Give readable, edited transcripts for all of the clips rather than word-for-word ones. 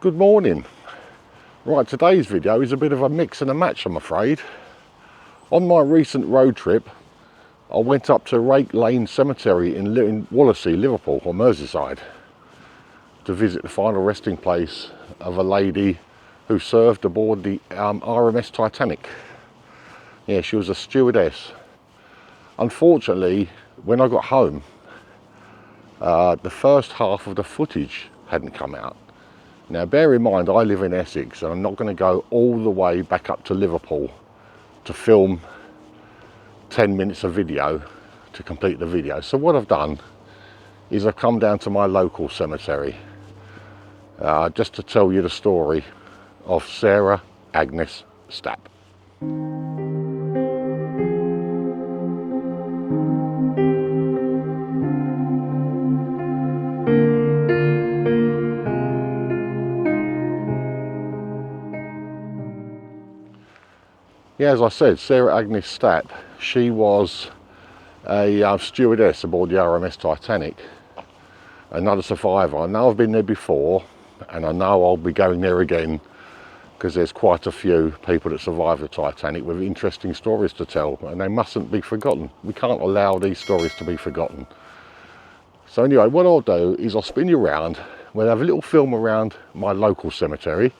Good morning. Right, today's video is a bit of a mix and a match, I'm afraid. On my recent road trip, I went up to Rake Lane cemetery in Wallasey, Liverpool, or Merseyside, to visit the final resting place of a lady who served aboard the RMS Titanic. Yeah, she was a stewardess. Unfortunately, when I got home, the first half of the footage hadn't come out. Now, bear in mind, I live in Essex, and I'm not going to go all the way back up to Liverpool to film 10 minutes of video to complete the video. So what I've done is I've come down to my local cemetery just to tell you the story of Sarah Agnes Stap. Yeah, as I said, Sarah Agnes Stap, she was a stewardess aboard the RMS Titanic, another survivor. I know I've been there before, and I know I'll be going there again, because there's quite a few people that survived the Titanic with interesting stories to tell, and they mustn't be forgotten. We can't allow these stories to be forgotten. So anyway, what I'll do is I'll spin you around. We'll have a little film around my local cemetery,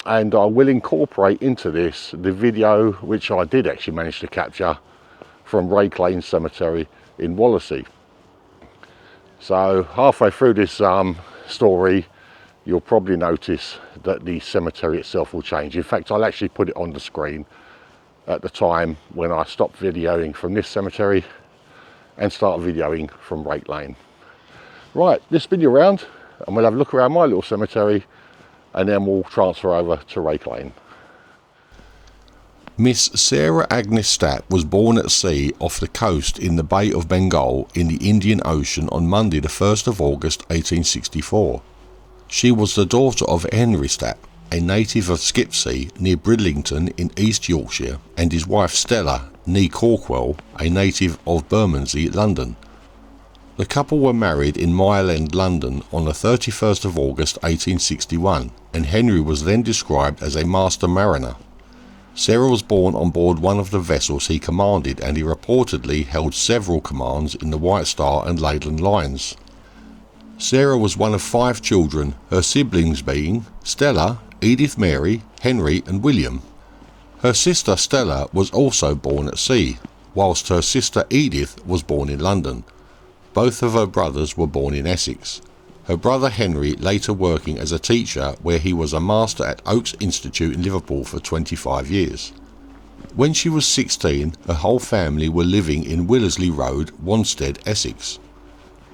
and I will incorporate into this the video which I did actually manage to capture from Rake Lane Cemetery in Wallasey. So halfway through this story, you'll probably notice that the cemetery itself will change. In fact, I'll actually put it on the screen at the time when I stop videoing from this cemetery and start videoing from Rake Lane. Right, let's spin you around and we'll have a look around my little cemetery, and then we'll transfer over to Rake Lane. Miss Sarah Agnes Stap was born at sea off the coast in the Bay of Bengal in the Indian Ocean on Monday the 1st of August 1864. She was the daughter of Henry Stap, a native of Skipsea near Bridlington in East Yorkshire, and his wife Stella, née Corkwell, a native of Bermondsey, London. The couple were married in Mile End, London on the 31st of August 1861, and Henry was then described as a master mariner. Sarah was born on board one of the vessels he commanded, and he reportedly held several commands in the White Star and Leyland lines. Sarah was one of 5 children, her siblings being Stella, Edith Mary, Henry and William. Her sister Stella was also born at sea, whilst her sister Edith was born in London. Both of her brothers were born in Essex. Her brother Henry later working as a teacher, where he was a master at Oakes Institute in Liverpool for 25 years. When she was 16, her whole family were living in Willersley Road, Wanstead, Essex.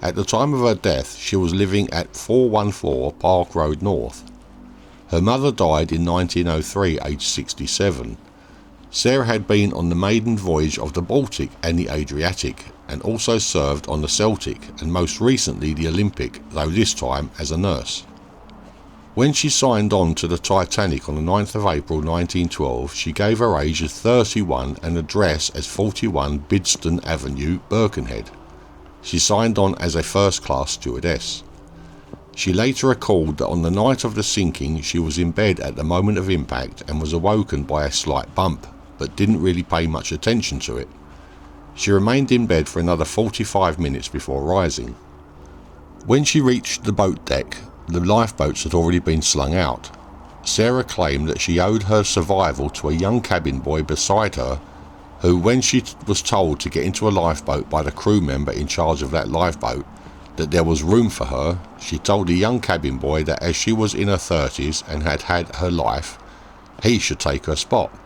At the time of her death, she was living at 414 Park Road North. Her mother died in 1903, aged 67. Sarah had been on the maiden voyage of the Baltic and the Adriatic, and also served on the Celtic and most recently the Olympic, though this time as a nurse. When she signed on to the Titanic on the 9th of April 1912, she gave her age as 31 and address as 41 Bidston Avenue, Birkenhead. She signed on as a first-class stewardess. She later recalled that on the night of the sinking she was in bed at the moment of impact and was awoken by a slight bump, but didn't really pay much attention to it. She remained in bed for another 45 minutes before rising. When she reached the boat deck, the lifeboats had already been slung out. Sarah claimed that she owed her survival to a young cabin boy beside her, who, when she was told to get into a lifeboat by the crew member in charge of that lifeboat, that there was room for her, she told the young cabin boy that as she was in her 30s and had had her life, he should take her spot.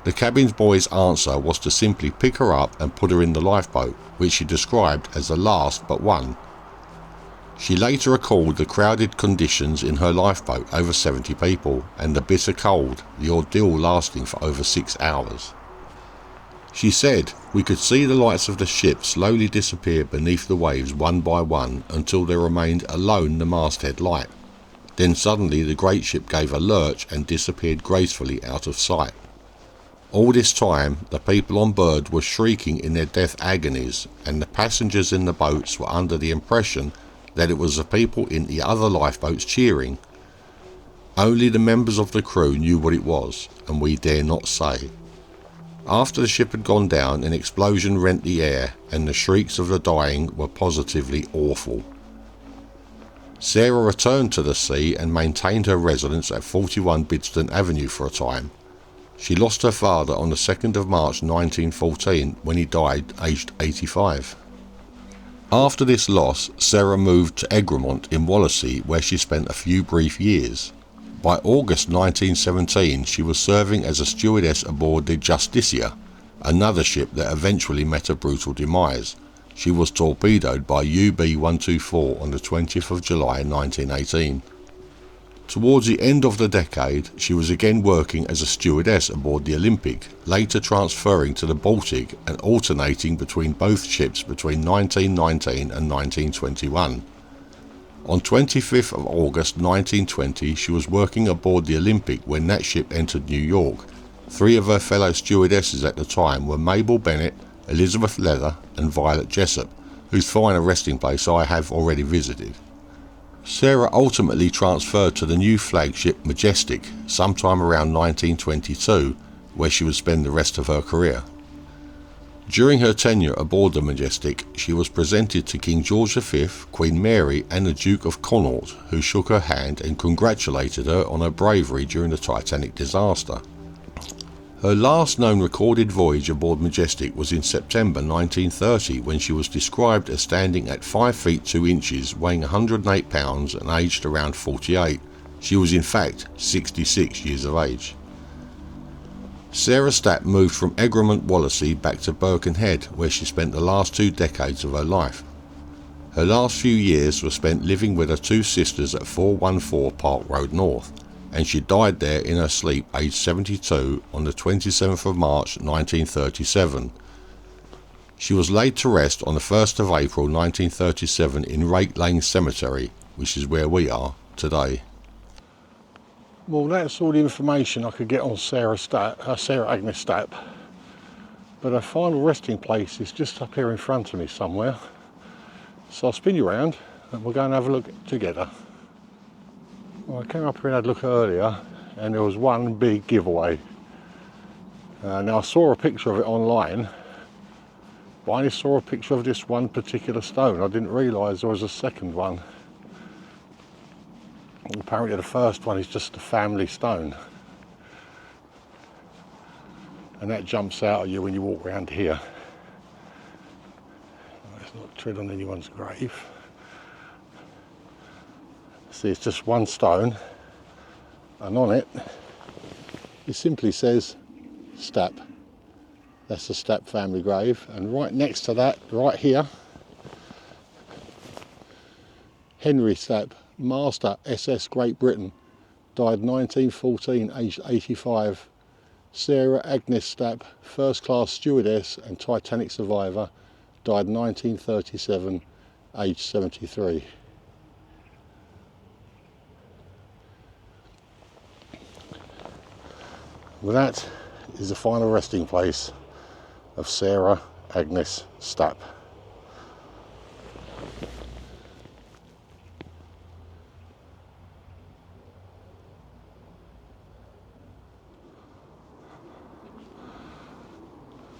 The cabin boy's answer was to simply pick her up and put her in the lifeboat, which she described as the last but one. She later recalled the crowded conditions in her lifeboat, over 70 people, and the bitter cold, the ordeal lasting for over 6 hours. She said, "We could see the lights of the ship slowly disappear beneath the waves one by one until there remained alone the masthead light. Then suddenly the great ship gave a lurch and disappeared gracefully out of sight. All this time, the people on board were shrieking in their death agonies, and the passengers in the boats were under the impression that it was the people in the other lifeboats cheering. Only the members of the crew knew what it was, and we dare not say. After the ship had gone down, an explosion rent the air, and the shrieks of the dying were positively awful. Sarah returned to the sea and maintained her residence at 41 Bidston Avenue for a time. She lost her father on the 2nd of March 1914 when he died aged 85. After this loss, Sarah moved to Egremont in Wallasey, where she spent a few brief years. By August 1917 she was serving as a stewardess aboard the Justicia, another ship that eventually met a brutal demise. She was torpedoed by UB-124 on the 20th of July 1918. Towards the end of the decade, she was again working as a stewardess aboard the Olympic, later transferring to the Baltic and alternating between both ships between 1919 and 1921. On 25th of August 1920, she was working aboard the Olympic when that ship entered New York. Three of her fellow stewardesses at the time were Mabel Bennett, Elizabeth Leather and Violet Jessup, whose final resting place I have already visited. Sarah ultimately transferred to the new flagship Majestic sometime around 1922, where she would spend the rest of her career. During her tenure aboard the Majestic, she was presented to King George V, Queen Mary and the Duke of Connaught, who shook her hand and congratulated her on her bravery during the Titanic disaster. Her last known recorded voyage aboard Majestic was in September 1930, when she was described as standing at 5 feet 2 inches, weighing 108 pounds and aged around 48. She was in fact 66 years of age. Sarah Stap moved from Egremont Wallasey back to Birkenhead, where she spent the last 2 decades of her life. Her last few years were spent living with her 2 sisters at 414 Park Road North, and she died there in her sleep aged 72 on the 27th of March 1937. She was laid to rest on the 1st of April 1937 in Rake Lane Cemetery, which is where we are today. Well, that's all the information I could get on Sarah Agnes Stap, but her final resting place is just up here in front of me somewhere. So I'll spin you around and we'll go and have a look together. Well, I came up here and had a look earlier and there was one big giveaway. Now I saw a picture of it online, but I only saw a picture of this one particular stone. I didn't realise there was a second one. Apparently the first one is just a family stone, and that jumps out at you when you walk around here. Let's not tread on anyone's grave. See, it's just one stone, and on it simply says Stap. That's the Stap family grave, and right next to that, right here, Henry Stap, Master SS Great Britain, died 1914, aged 85. Sarah Agnes Stap, first class stewardess and Titanic survivor, died 1937, aged 73. Well, that is the final resting place of Sarah Agnes Stap.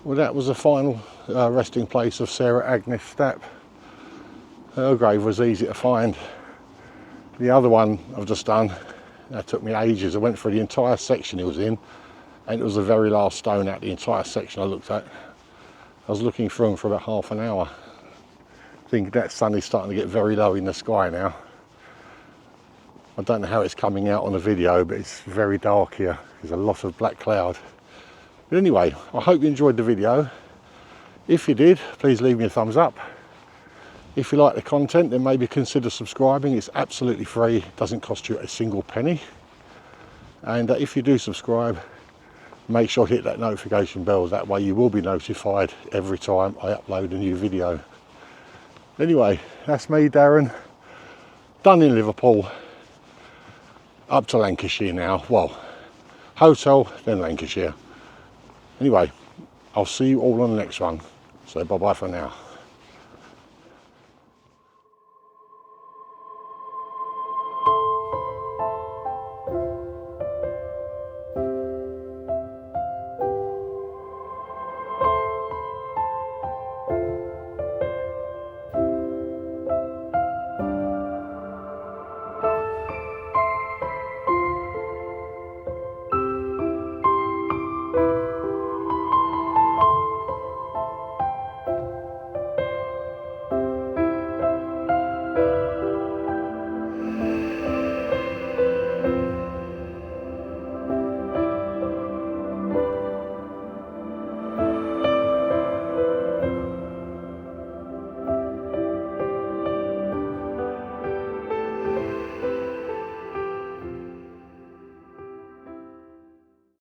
Well, that was the final resting place of Sarah Agnes Stap. Her grave was easy to find. The other one I've just done, that took me ages. I went through the entire section it was in, and it was the very last stone out the entire section I looked at. I was looking through them for about half an hour. I think that sun is starting to get very low in the sky now. I don't know how it's coming out on the video, but it's very dark here. There's a lot of black cloud. But anyway, I hope you enjoyed the video. If you did, please leave me a thumbs up. If you like the content, then maybe consider subscribing. It's absolutely free, it doesn't cost you a single penny. And if you do subscribe, make sure to hit that notification bell. That way you will be notified every time I upload a new video. Anyway, that's me, Darren, done in Liverpool, up to Lancashire now. Well, hotel, then Lancashire. Anyway, I'll see you all on the next one. So bye-bye for now.